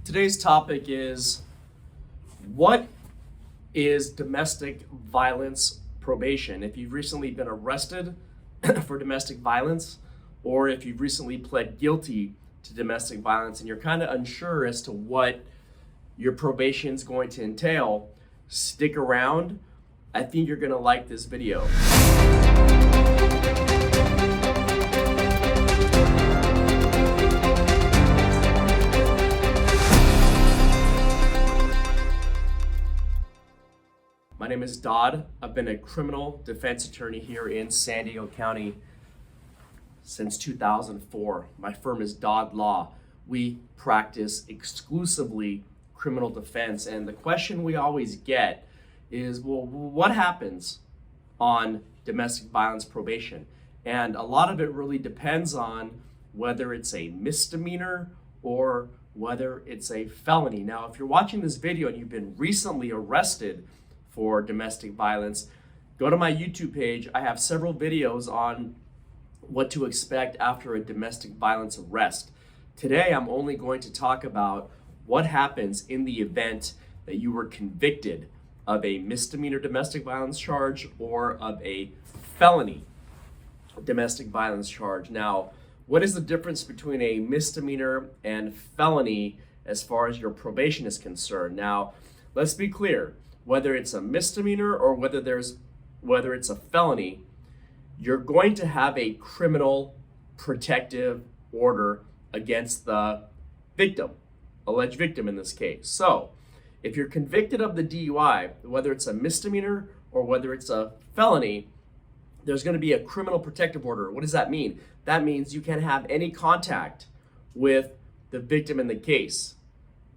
Today's topic is, what is domestic violence probation? If you've recently been arrested for domestic violence, or if you've recently pled guilty to domestic violence and you're kind of unsure as to what your probation is going to entail, stick around. I think you're going to like this video. My name is Dod. I've been a criminal defense attorney here in San Diego County since 2004. My firm is Dod Law. We practice exclusively criminal defense, and the question we always get is, well, what happens on domestic violence probation? And a lot of it really depends on whether it's a misdemeanor or whether it's a felony. Now, if you're watching this video and you've been recently arrested for domestic violence, go to my YouTube page. I have several videos on what to expect after a domestic violence arrest. Today, I'm only going to talk about what happens in the event that you were convicted of a misdemeanor domestic violence charge or of a felony domestic violence charge. Now, what is the difference between a misdemeanor and felony as far as your probation is concerned? Now, let's be clear. Whether it's a misdemeanor or whether it's a felony, you're going to have a criminal protective order against the victim, alleged victim in this case. So if you're convicted of the DUI, whether it's a misdemeanor or whether it's a felony, there's going to be a criminal protective order. What does that mean? That means you can't have any contact with the victim in the case,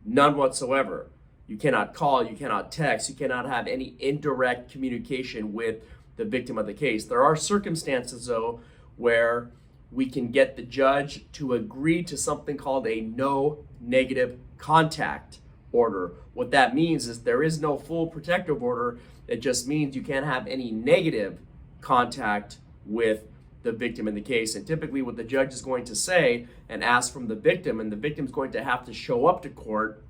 none whatsoever. You cannot call, you cannot text, you cannot have any indirect communication with the victim of the case. There are circumstances, though, where we can get the judge to agree to something called a no negative contact order. What that means is there is no full protective order. It just means you can't have any negative contact with the victim in the case. And typically what the judge is going to say and ask from the victim, and the victim's going to have to show up to court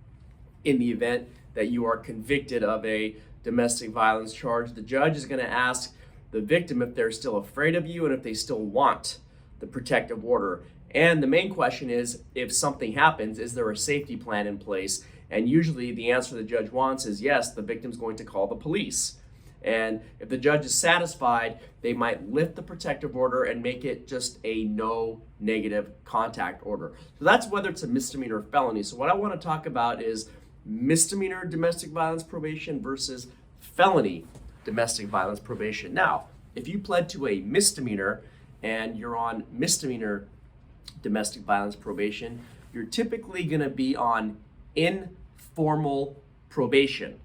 in the event that you are convicted of a domestic violence charge. The judge is going to ask the victim if they're still afraid of you and if they still want the protective order. And the main question is, if something happens, is there a safety plan in place? And usually the answer the judge wants is yes, the victim's going to call the police. And if the judge is satisfied, they might lift the protective order and make it just a no negative contact order. So that's whether it's a misdemeanor or felony. So what I want to talk about is misdemeanor domestic violence probation versus felony domestic violence probation. Now, if you pled to a misdemeanor and you're on misdemeanor domestic violence probation, you're typically going to be on informal probation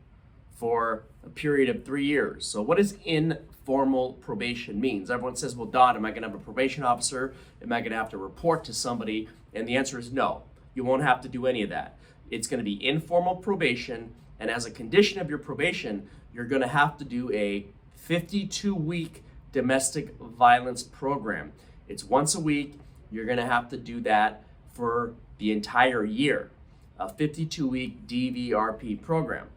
for a period of 3 years. So what does informal probation means? Everyone says, well, Dod, am I going to have a probation officer? Am I going to have to report to somebody? And the answer is no. You won't have to do any of that. It's going to be informal probation, and as a condition of your probation, you're going to have to do a 52-week domestic violence program. It's once a week. You're going to have to do that for the entire year, a 52-week DVRP program.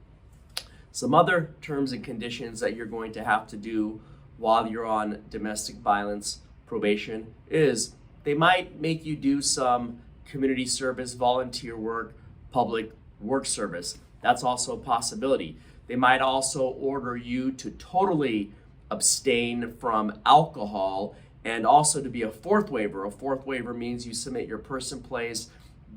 Some other terms and conditions that you're going to have to do while you're on domestic violence probation is they might make you do some community service, volunteer work, public work service. That's also a possibility. They might also order you to totally abstain from alcohol and also to be a fourth waiver. A fourth waiver means you submit your person, place,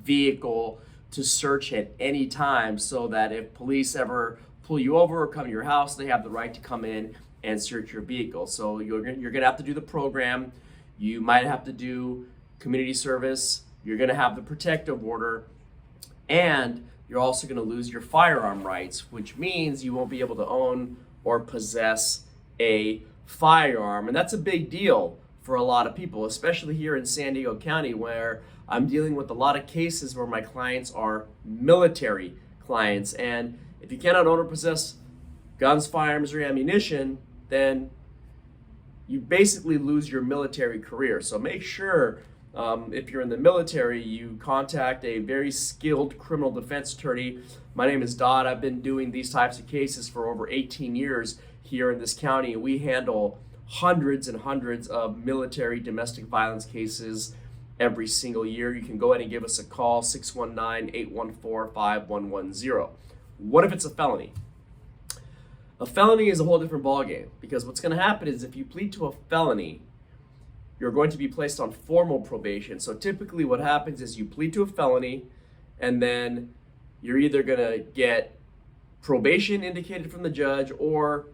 vehicle to search at any time so that if police ever pull you over or come to your house, they have the right to come in and search your vehicle. So you're going to have to do the program. You might have to do community service. You're going to have the protective order. And you're also going to lose your firearm rights, which means you won't be able to own or possess a firearm. And that's a big deal for a lot of people, especially here in San Diego County, where I'm dealing with a lot of cases where my clients are military clients. And if you cannot own or possess guns, firearms, or ammunition, then you basically lose your military career. So make sure If you're in the military, you contact a very skilled criminal defense attorney. My name is Dod. I've been doing these types of cases for over 18 years here in this county. We handle hundreds and hundreds of military domestic violence cases every single year. You can go ahead and give us a call, 619-814-5110. What if it's a felony? A felony is a whole different ballgame, because what's going to happen is if you plead to a felony, you're going to be placed on formal probation. So typically what happens is you plead to a felony, and then you're either going to get probation indicated from the judge, or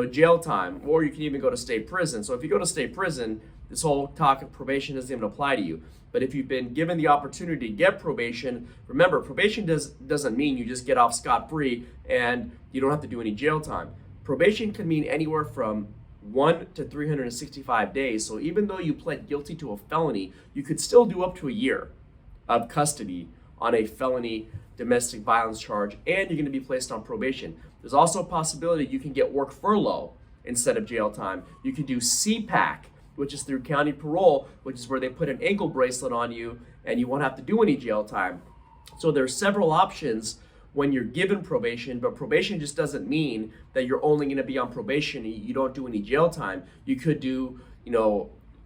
jail time, or you can even go to state prison. So if you go to state prison, this whole talk of probation doesn't even apply to you. But if you've been given the opportunity to get probation, remember, probation doesn't mean you just get off scot-free and you don't have to do any jail time. Probation can mean anywhere from 1 to 365 days. So even though you pled guilty to a felony, you could still do up to a year of custody on a felony domestic violence charge, and you're going to be placed on probation. There's also a possibility you can get work furlough instead of jail time. You can do CPAC, which is through county parole, which is where they put an ankle bracelet on you and you won't have to do any jail time. So there's several options when you're given probation, but probation just doesn't mean that you're only going to be on probation and you don't do any jail time. You could do,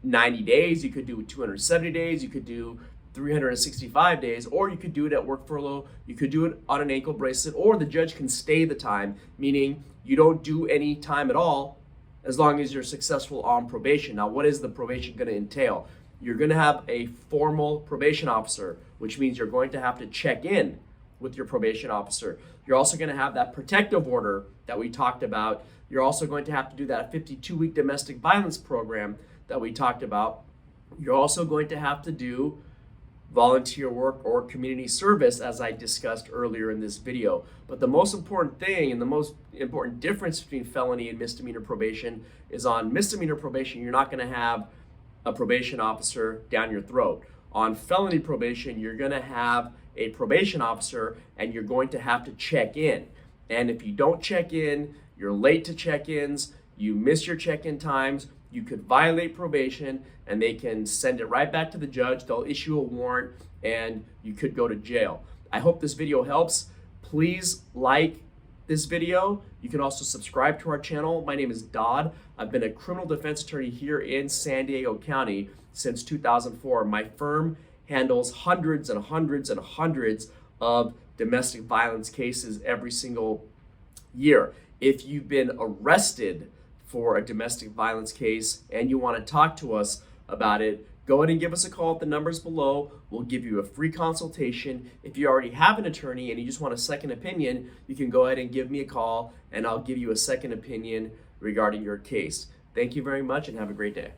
90 days, you could do 270 days, you could do 365 days, or you could do it at work furlough, you could do it on an ankle bracelet, or the judge can stay the time, meaning you don't do any time at all as long as you're successful on probation. Now, what is the probation going to entail? You're going to have a formal probation officer, which means you're going to have to check in with your probation officer. You're also going to have that protective order that we talked about. You're also going to have to do that 52-week domestic violence program that we talked about. You're also going to have to do volunteer work or community service, as I discussed earlier in this video. But the most important thing and the most important difference between felony and misdemeanor probation is on misdemeanor probation, you're not going to have a probation officer down your throat. On felony probation, you're going to have a probation officer and you're going to have to check in. And if you don't check in, you're late to check-ins, you miss your check-in times, you could violate probation and they can send it right back to the judge. They'll issue a warrant and you could go to jail. I hope this video helps. Please like this video. You can also subscribe to our channel. My name is Dod. I've been a criminal defense attorney here in San Diego County since 2004. My firm handles hundreds and hundreds and hundreds of domestic violence cases every single year. If you've been arrested for a domestic violence case and you want to talk to us about it, go ahead and give us a call at the numbers below. We'll give you a free consultation. If you already have an attorney and you just want a second opinion, you can go ahead and give me a call and I'll give you a second opinion regarding your case. Thank you very much and have a great day.